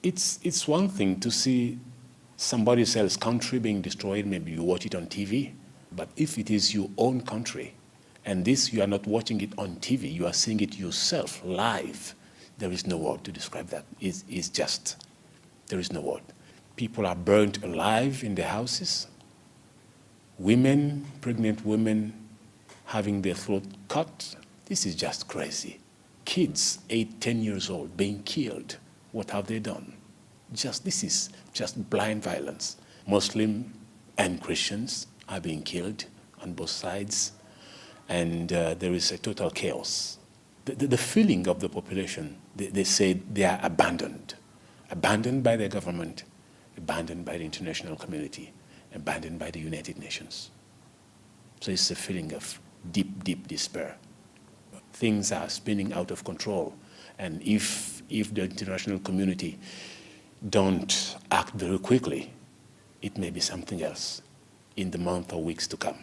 It's one thing to see somebody else's country being destroyed, maybe you watch it on TV, but if it is your own country, and this you are not watching it on TV, you are seeing it yourself live, there is no word to describe that. It's just, there is no word. People are burnt alive in their houses. Women, pregnant women, having their throat cut. This is just crazy. Kids, 8, 10 years old, being killed. What have they done? This is just blind violence. Muslim and Christians are being killed on both sides, and there is a total chaos. The feeling of the population, they say they are abandoned by their government, abandoned by the international community, abandoned by the United Nations. So it's a feeling of deep, deep despair. Things are spinning out of control, and if the international community don't act very quickly, it may be something else in the month or weeks to come.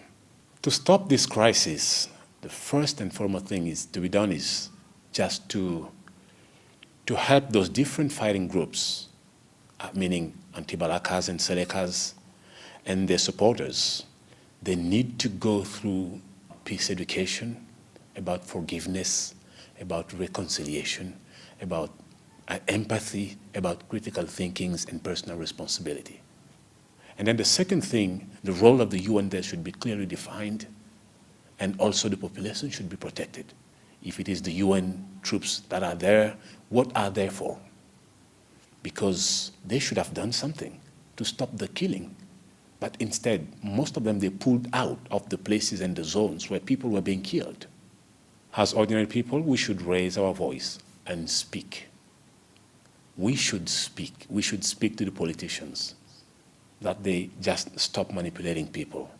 To stop this crisis, the first and foremost thing is to be done is just to help those different fighting groups, meaning Anti-Balakas and Selekas and their supporters. They need to go through peace education about forgiveness, about reconciliation, about empathy, about critical thinkings and personal responsibility. And then the second thing, the role of the UN there should be clearly defined, and also the population should be protected. If it is the UN troops that are there, what are they for? Because they should have done something to stop the killing. But instead, most of them, they pulled out of the places and the zones where people were being killed. As ordinary people, we should raise our voice and speak. We should speak. We should speak to the politicians that they just stop manipulating people,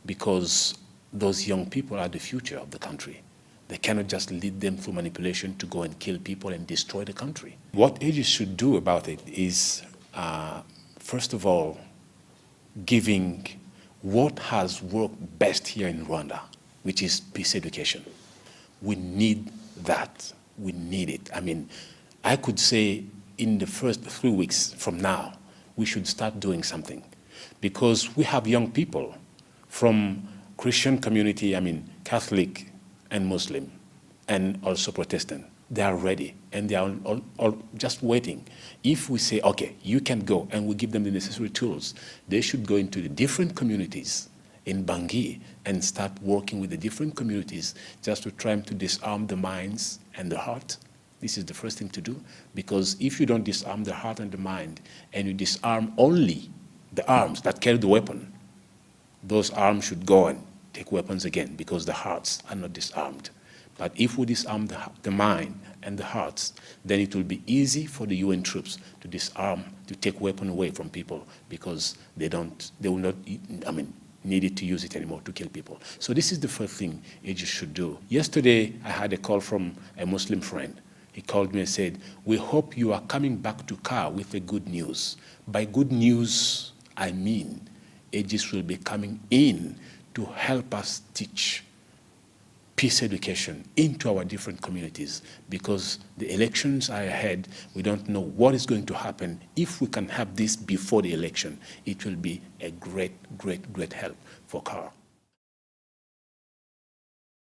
because those young people are the future of the country. They cannot just lead them through manipulation to go and kill people and destroy the country. What Aegis should do about it is, first of all, giving what has worked best here in Rwanda, which is peace education. We need that. We need it. I mean, I could say in the first 3 weeks from now, we should start doing something, because we have young people from Christian community, I mean, Catholic and Muslim, and also Protestant. They are ready, and they are all just waiting. If we say, okay, you can go, and we give them the necessary tools, they should go into the different communities in Bangui and start working with the different communities just to try to disarm the minds and the heart. This is the first thing to do, because if you don't disarm the heart and the mind, and you disarm only the arms that carry the weapon, those arms should go and take weapons again, because the hearts are not disarmed. But if we disarm the mind and the hearts, then it will be easy for the UN troops to disarm, to take weapons away from people, because they will not, needed to use it anymore to kill people. So this is the first thing Aegis should do. Yesterday, I had a call from a Muslim friend. He called me and said, we hope you are coming back to Car with the good news. By good news, I mean Aegis will be coming in to help us teach peace education into our different communities, because the elections are ahead. We don't know what is going to happen. If we can have this before the election, it will be a great, great, great help for Car.